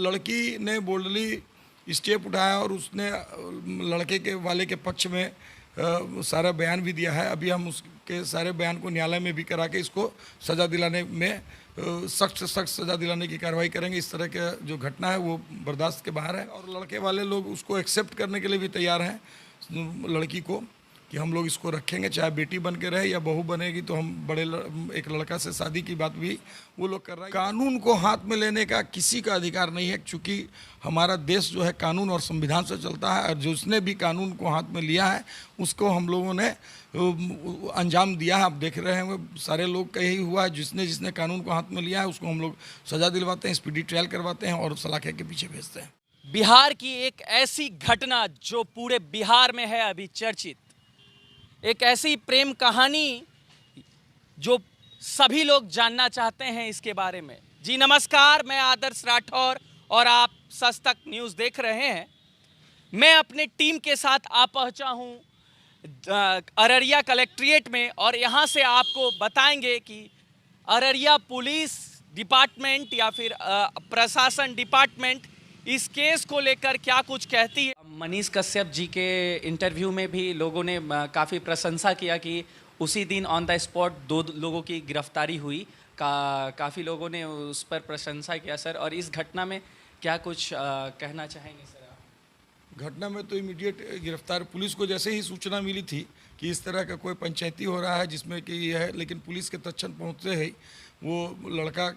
लड़की ने boldly step उठाया और उसने लड़के के वाले के पक्ष में सारा बयान भी दिया है। अभी हम उसके सारे बयान को न्यायालय में भी करा के इसको सज़ा दिलाने में सख्त से सख्त सज़ा दिलाने की कार्रवाई करेंगे। इस तरह का जो घटना है वो बर्दाश्त के बाहर है और लड़के वाले लोग उसको एक्सेप्ट करने के लिए भी तैयार हैं लड़की को, कि हम लोग इसको रखेंगे, चाहे बेटी बन के रहे या बहू बनेगी तो हम एक लड़का से शादी की बात भी वो लोग कर रहे हैं। कानून को हाथ में लेने का किसी का अधिकार नहीं है, क्योंकि हमारा देश जो है कानून और संविधान से चलता है, और जिसने भी कानून को हाथ में लिया है उसको हम लोगों ने अंजाम दिया है। आप देख रहे हैं सारे लोग का यही हुआ है, जिसने जिसने कानून को हाथ में लिया है उसको हम लोग सज़ा दिलवाते हैं, स्पीडी ट्रायल करवाते हैं और सलाखे के पीछे भेजते हैं। बिहार की एक ऐसी घटना जो पूरे बिहार में है अभी चर्चित, एक ऐसी प्रेम कहानी जो सभी लोग जानना चाहते हैं इसके बारे में। जी नमस्कार, मैं आदर्श राठौर और आप सच तक न्यूज़ देख रहे हैं। मैं अपने टीम के साथ आ पहुंचा हूं अररिया कलेक्ट्रेट में और यहां से आपको बताएंगे कि अररिया पुलिस डिपार्टमेंट या फिर प्रशासन डिपार्टमेंट इस केस को लेकर क्या कुछ कहती है। मनीष कश्यप जी के इंटरव्यू में भी लोगों ने काफ़ी प्रशंसा किया कि उसी दिन ऑन द स्पॉट 2 लोगों की गिरफ्तारी हुई। काफ़ी लोगों ने उस पर प्रशंसा किया सर। और इस घटना में क्या कुछ कहना चाहेंगे सर आप? घटना में तो इमीडिएट गिरफ्तार, पुलिस को जैसे ही सूचना मिली थी कि इस तरह का कोई पंचायती हो रहा है जिसमें कि ये है, लेकिन पुलिस के तत्क्षण पहुंचते ही वो लड़का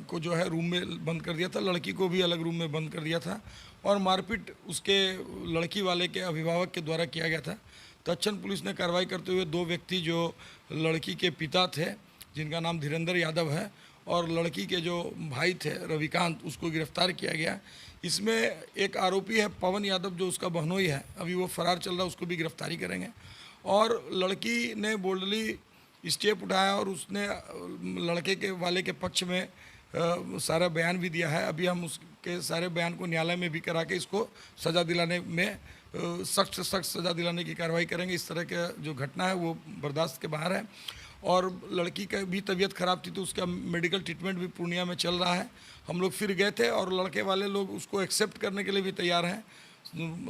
को जो है रूम में बंद कर दिया था, लड़की को भी अलग रूम में बंद कर दिया था और मारपीट उसके लड़की वाले के अभिभावक के द्वारा किया गया था। तत्क्षण पुलिस ने कार्रवाई करते हुए 2 व्यक्ति जो लड़की के पिता थे, जिनका नाम धीरेंद्र यादव है, और लड़की के जो भाई थे रविकांत, उसको गिरफ्तार किया गया। इसमें एक आरोपी है पवन यादव जो उसका बहनोई है, अभी वो फरार चल रहा है, उसको भी गिरफ्तारी करेंगे। और लड़की ने बोल्डली स्टेप उठाया और उसने लड़के के वाले के पक्ष में सारा बयान भी दिया है। अभी हम उसके सारे बयान को न्यायालय में भी करा के इसको सज़ा दिलाने में सख्त से सख्त सज़ा दिलाने की कार्रवाई करेंगे। इस तरह का जो घटना है वो बर्दाश्त के बाहर है। और लड़की का भी तबीयत ख़राब थी तो उसका मेडिकल ट्रीटमेंट भी पूर्णिया में चल रहा है। हम लोग फिर गए थे और लड़के वाले लोग उसको एक्सेप्ट करने के लिए भी तैयार हैं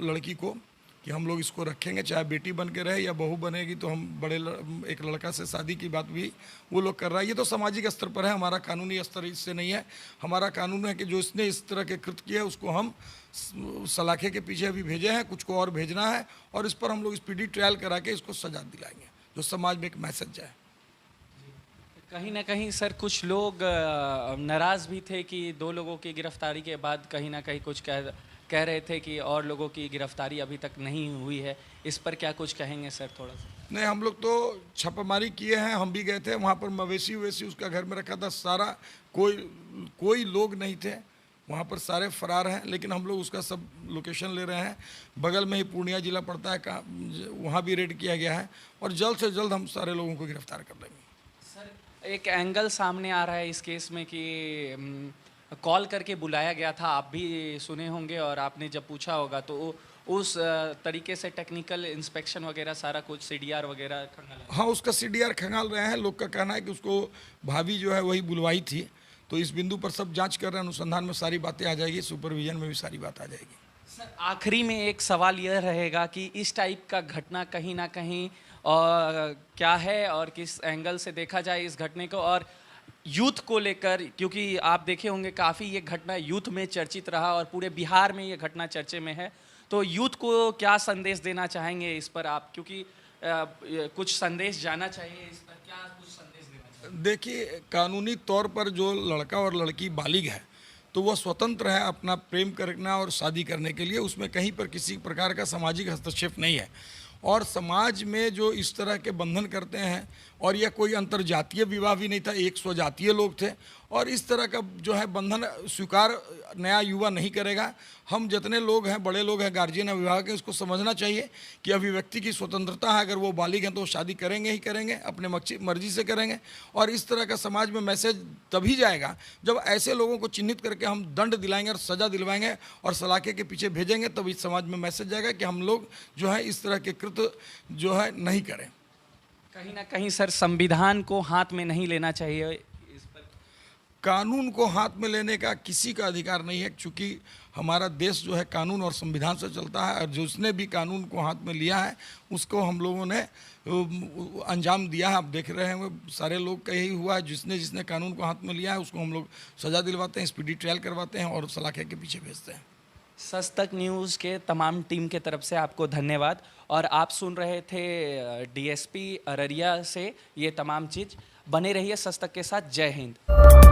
लड़की को, कि हम लोग इसको रखेंगे, चाहे बेटी बन के रहे या बहू बनेगी तो हम एक लड़का से शादी की बात भी वो लोग कर रहा है। ये तो सामाजिक स्तर पर है, हमारा कानूनी स्तर इससे नहीं है। हमारा कानून है कि जो इसने इस तरह के कृत्य किए उसको हम सलाखे के पीछे अभी भेजे हैं, कुछ को और भेजना है और इस पर हम लोग स्पीडी ट्रायल करा के इसको सजा दिलाएंगे, जो समाज में एक मैसेज जाए। कहीं ना कहीं सर कुछ लोग नाराज़ भी थे कि 2 लोगों की गिरफ्तारी के बाद कहीं ना कहीं कुछ कह रहे थे कि और लोगों की गिरफ्तारी अभी तक नहीं हुई है। इस पर क्या कुछ कहेंगे सर थोड़ा सा? नहीं, हम लोग तो छापामारी किए हैं, हम भी गए थे वहाँ पर, मवेशी ववेशी उसका घर में रखा था सारा, कोई लोग नहीं थे वहाँ पर, सारे फरार हैं। लेकिन हम लोग उसका सब लोकेशन ले रहे हैं। बगल में ही पूर्णिया जिला पड़ता है, वहाँ भी रेड किया गया है और जल्द से जल्द हम सारे लोगों को गिरफ्तार कर लेंगे। सर एक एंगल सामने आ रहा है इस केस में कि कॉल करके बुलाया गया था, आप भी सुने होंगे और आपने जब पूछा होगा तो उस तरीके से टेक्निकल इंस्पेक्शन वगैरह सारा कुछ CDR वगैरह खंगाल? हाँ, उसका CDR खंगाल रहे हैं। लोग का कहना है कि उसको भाभी जो है वही बुलवाई थी, तो इस बिंदु पर सब जांच कर रहे हैं, अनुसंधान में सारी बातें आ जाएगी, सुपरविजन में भी सारी बात आ जाएगी। सर आखिरी में एक सवाल यह रहेगा कि इस टाइप का घटना कहीं ना कहीं क्या है और किस एंगल से देखा जाए इस घटने को, और यूथ को लेकर, क्योंकि आप देखे होंगे काफ़ी ये घटना यूथ में चर्चित रहा और पूरे बिहार में ये घटना चर्चे में है, तो यूथ को क्या संदेश देना चाहेंगे इस पर आप? क्योंकि कुछ संदेश जाना चाहिए इस पर, क्या कुछ संदेश देना चाहिए? देखिए, कानूनी तौर पर जो लड़का और लड़की बालिग है तो वह स्वतंत्र है अपना प्रेम करना और शादी करने के लिए, उसमें कहीं पर किसी प्रकार का सामाजिक हस्तक्षेप नहीं है। और समाज में जो इस तरह के बंधन करते हैं, और यह कोई अंतर्जातीय विवाह भी नहीं था, एक स्वजातीय लोग थे, और इस तरह का जो है बंधन स्वीकार नया युवा नहीं करेगा। हम जितने लोग हैं, बड़े लोग हैं, गार्जियन अभिभावक हैं, उसको समझना चाहिए कि अभिव्यक्ति की स्वतंत्रता है। अगर वो बालिग हैं तो वो शादी करेंगे ही करेंगे, अपने मर्जी से करेंगे। और इस तरह का समाज में मैसेज तभी जाएगा जब ऐसे लोगों को चिन्हित करके हम दंड दिलाएंगे और सज़ा दिलवाएंगे और सलाखे के पीछे भेजेंगे, तब इस समाज में मैसेज जाएगा कि हम लोग जो है इस तरह के कृत्य जो है नहीं करें। कहीं ना कहीं सर संविधान को हाथ में नहीं लेना चाहिए इस पर? कानून को हाथ में लेने का किसी का अधिकार नहीं है, क्योंकि हमारा देश जो है कानून और संविधान से चलता है, और जिसने भी कानून को हाथ में लिया है उसको हम लोगों ने अंजाम दिया है। आप देख रहे हैं सारे लोग का यही हुआ है, जिसने जिसने कानून को हाथ में लिया है उसको हम लोग सज़ा दिलवाते हैं, स्पीडी ट्रायल करवाते हैं और सलाखे के पीछे भेजते हैं। सच तक न्यूज़ के तमाम टीम के तरफ से आपको धन्यवाद। और आप सुन रहे थे डीएसपी अररिया से ये तमाम चीज़। बने रहिए सच तक के साथ। जय हिंद।